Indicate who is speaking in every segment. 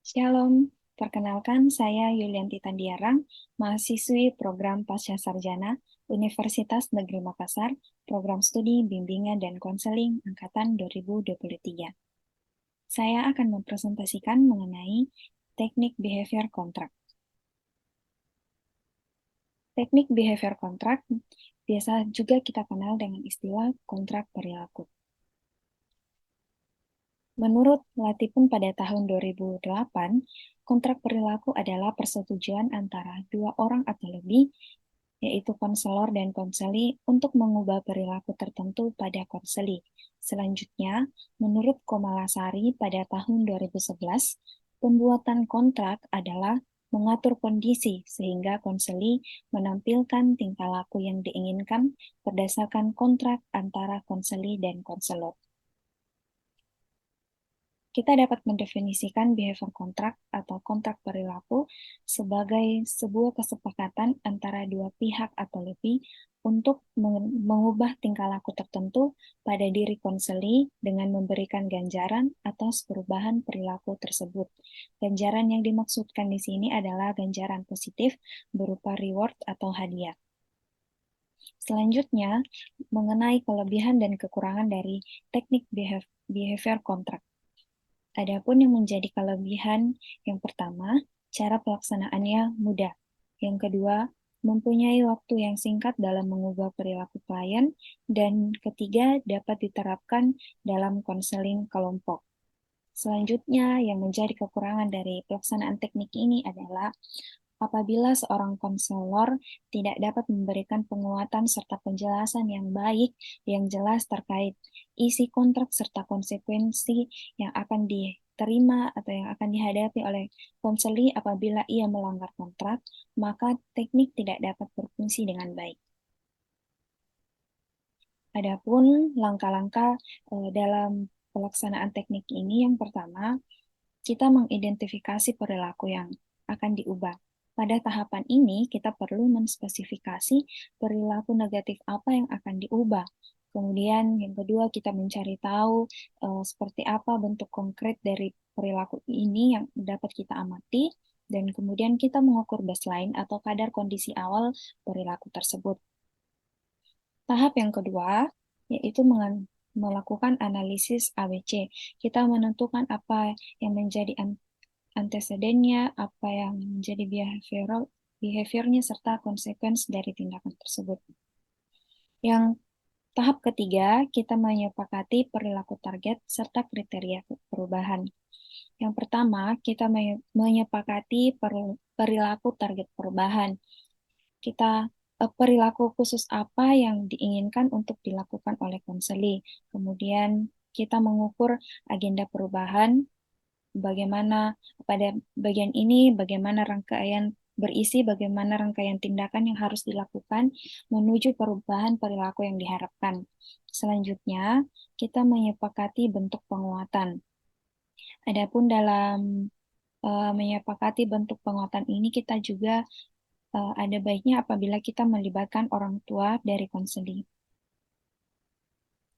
Speaker 1: Shalom, perkenalkan saya Yulianti Tandiarang, mahasiswi program Pasca Sarjana Universitas Negeri Makassar, program studi bimbingan dan konseling angkatan 2023. Saya akan mempresentasikan mengenai teknik behavior contract. Teknik behavior contract biasa juga kita kenal dengan istilah kontrak perilaku. Menurut Latipun pada tahun 2008, kontrak perilaku adalah persetujuan antara dua orang atau lebih, yaitu konselor dan konseli, untuk mengubah perilaku tertentu pada konseli. Selanjutnya, menurut Komalasari pada tahun 2011, pembuatan kontrak adalah mengatur kondisi sehingga konseli menampilkan tingkah laku yang diinginkan berdasarkan kontrak antara konseli dan konselor. Kita dapat mendefinisikan behavior contract atau kontrak perilaku sebagai sebuah kesepakatan antara dua pihak atau lebih untuk mengubah tingkah laku tertentu pada diri konseli dengan memberikan ganjaran atas perubahan perilaku tersebut. Ganjaran yang dimaksudkan di sini adalah ganjaran positif berupa reward atau hadiah. Selanjutnya, mengenai kelebihan dan kekurangan dari teknik behavior contract. Adapun yang menjadi kelebihan, yang pertama, cara pelaksanaannya mudah. Yang kedua, mempunyai waktu yang singkat dalam mengubah perilaku klien. Dan ketiga, dapat diterapkan dalam konseling kelompok. Selanjutnya, yang menjadi kekurangan dari pelaksanaan teknik ini adalah apabila seorang konselor tidak dapat memberikan penguatan serta penjelasan yang baik, yang jelas terkait isi kontrak serta konsekuensi yang akan diterima atau yang akan dihadapi oleh konseli apabila ia melanggar kontrak, maka teknik tidak dapat berfungsi dengan baik. Adapun langkah-langkah dalam pelaksanaan teknik ini, yang pertama, kita mengidentifikasi perilaku yang akan diubah. Pada tahapan ini, kita perlu menspesifikasi perilaku negatif apa yang akan diubah. Kemudian yang kedua, kita mencari tahu seperti apa bentuk konkret dari perilaku ini yang dapat kita amati, dan kemudian kita mengukur baseline atau kadar kondisi awal perilaku tersebut. Tahap yang kedua, yaitu melakukan analisis ABC. Kita menentukan apa yang menjadi antecedennya, apa yang menjadi behaviornya, serta konsekuensi dari tindakan tersebut. Yang tahap ketiga, kita menyepakati perilaku target serta kriteria perubahan. Yang pertama, kita menyepakati perilaku target perubahan. Perilaku khusus apa yang diinginkan untuk dilakukan oleh konseli. Kemudian kita mengukur agenda perubahan, bagaimana pada bagian ini, bagaimana rangkaian tindakan yang harus dilakukan menuju perubahan perilaku yang diharapkan. Selanjutnya, kita menyepakati bentuk penguatan. Adapun dalam menyepakati bentuk penguatan ini, kita juga ada baiknya apabila kita melibatkan orang tua dari konseli.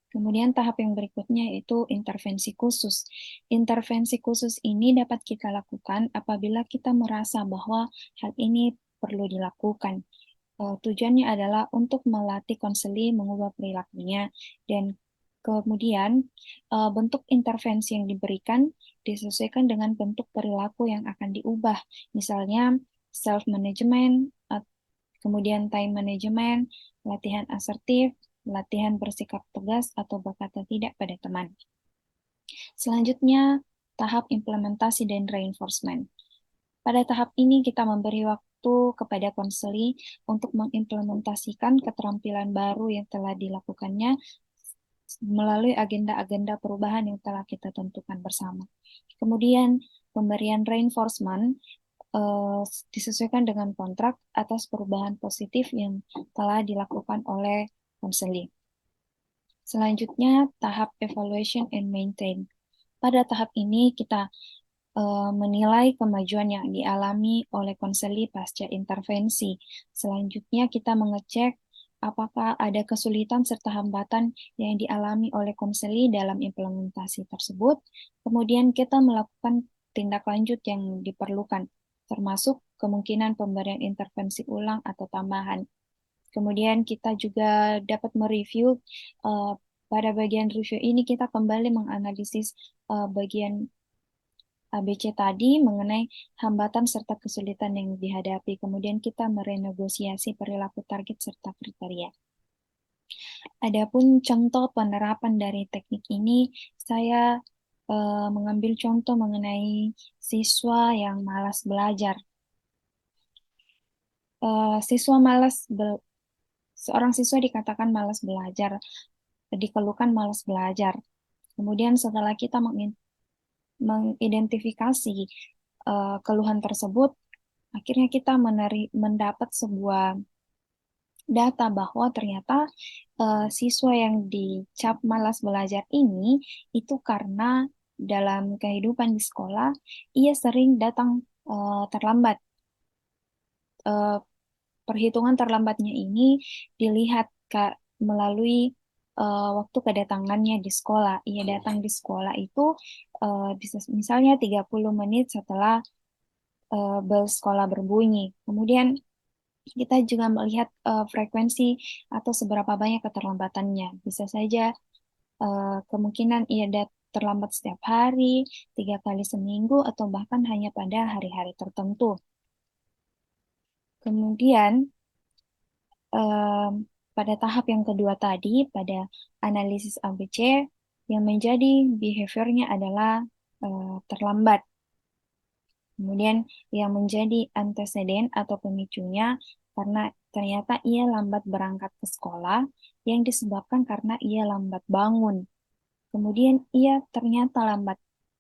Speaker 1: Kemudian tahap yang berikutnya yaitu intervensi khusus. Intervensi khusus ini dapat kita lakukan apabila kita merasa bahwa hal ini perlu dilakukan. Tujuannya adalah untuk melatih konseli mengubah perilakunya, dan kemudian bentuk intervensi yang diberikan disesuaikan dengan bentuk perilaku yang akan diubah. Misalnya self-management, kemudian time management, latihan asertif, latihan bersikap tegas, atau berkata tidak pada teman. Selanjutnya, tahap implementasi dan reinforcement. Pada tahap ini, kita memberi waktu kepada konseli untuk mengimplementasikan keterampilan baru yang telah dilakukannya melalui agenda-agenda perubahan yang telah kita tentukan bersama. Kemudian, pemberian reinforcement disesuaikan dengan kontrak atas perubahan positif yang telah dilakukan oleh konseli. Selanjutnya, tahap evaluation and maintain. Pada tahap ini, kita menilai kemajuan yang dialami oleh konseli pasca intervensi. Selanjutnya, kita mengecek apakah ada kesulitan serta hambatan yang dialami oleh konseli dalam implementasi tersebut. Kemudian, kita melakukan tindak lanjut yang diperlukan, termasuk kemungkinan pemberian intervensi ulang atau tambahan. Kemudian kita juga dapat mereview uh, pada bagian review ini kita kembali menganalisis bagian ABC tadi mengenai hambatan serta kesulitan yang dihadapi. Kemudian kita merenegosiasi perilaku target serta kriteria. Adapun contoh penerapan dari teknik ini, saya mengambil contoh mengenai siswa yang malas belajar. Siswa malas, seorang siswa dikatakan malas belajar, dikeluhkan malas belajar. Kemudian setelah kita mengidentifikasi keluhan tersebut, akhirnya kita mendapat sebuah data bahwa ternyata siswa yang dicap malas belajar ini itu karena dalam kehidupan di sekolah ia sering datang terlambat. Eh, Perhitungan terlambatnya ini dilihat melalui waktu kedatangannya di sekolah. Ia datang di sekolah itu bisa misalnya 30 menit setelah bel sekolah berbunyi. Kemudian kita juga melihat frekuensi atau seberapa banyak keterlambatannya. Bisa saja kemungkinan ia terlambat setiap hari, 3 kali seminggu, atau bahkan hanya pada hari-hari tertentu. Kemudian em, pada tahap yang kedua tadi, pada analisis ABC, yang menjadi behaviornya adalah terlambat. Kemudian yang menjadi anteseden atau pemicunya karena ternyata ia lambat berangkat ke sekolah yang disebabkan karena ia lambat bangun. Kemudian ia ternyata lambat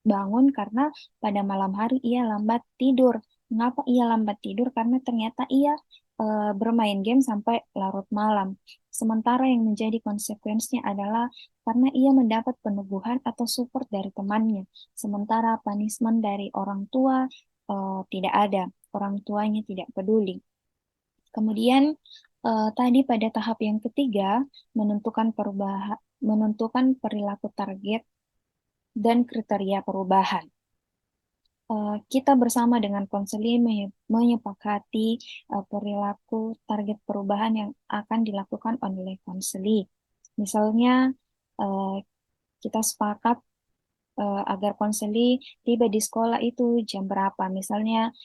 Speaker 1: bangun karena pada malam hari ia lambat tidur. Mengapa ia lambat tidur? Karena ternyata ia bermain game sampai larut malam. Sementara yang menjadi konsekuensinya adalah karena ia mendapat peneguhan atau support dari temannya. Sementara punishment dari orang tua tidak ada. Orang tuanya tidak peduli. Kemudian tadi pada tahap yang ketiga menentukan perilaku target dan kriteria perubahan. Kita bersama dengan konseli menyepakati perilaku target perubahan yang akan dilakukan oleh konseli. Misalnya, eh, kita sepakat agar konseli tiba di sekolah itu jam berapa, misalnya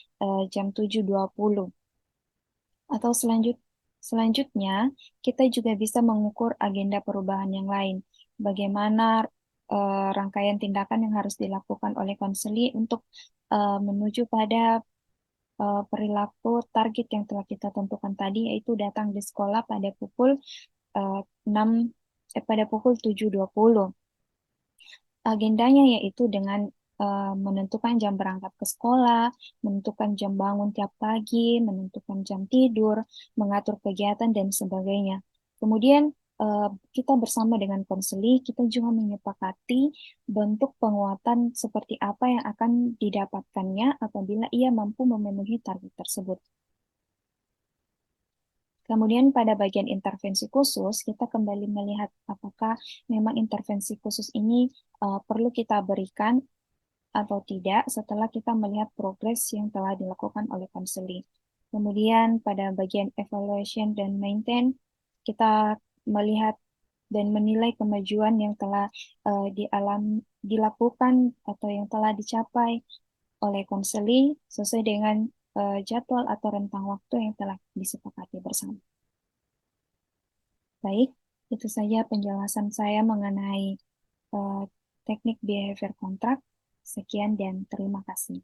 Speaker 1: jam 7.20. Atau selanjutnya, kita juga bisa mengukur agenda perubahan yang lain. Bagaimana rangkaian tindakan yang harus dilakukan oleh konseli untuk menuju pada perilaku target yang telah kita tentukan tadi, yaitu datang di sekolah pada pukul 6, pada pukul 7.20. Agendanya yaitu dengan menentukan jam berangkat ke sekolah, menentukan jam bangun tiap pagi, menentukan jam tidur, mengatur kegiatan, dan sebagainya. Kemudian kita bersama dengan konseli, kita juga menyepakati bentuk penguatan seperti apa yang akan didapatkannya apabila ia mampu memenuhi target tersebut. Kemudian pada bagian intervensi khusus, kita kembali melihat apakah memang intervensi khusus ini perlu kita berikan atau tidak setelah kita melihat progres yang telah dilakukan oleh konseli. Kemudian pada bagian evaluation dan maintain, kita melihat dan menilai kemajuan yang telah dilakukan atau yang telah dicapai oleh konseli sesuai dengan jadwal atau rentang waktu yang telah disepakati bersama. Baik, itu saja penjelasan saya mengenai teknik behavior kontrak. Sekian dan terima kasih.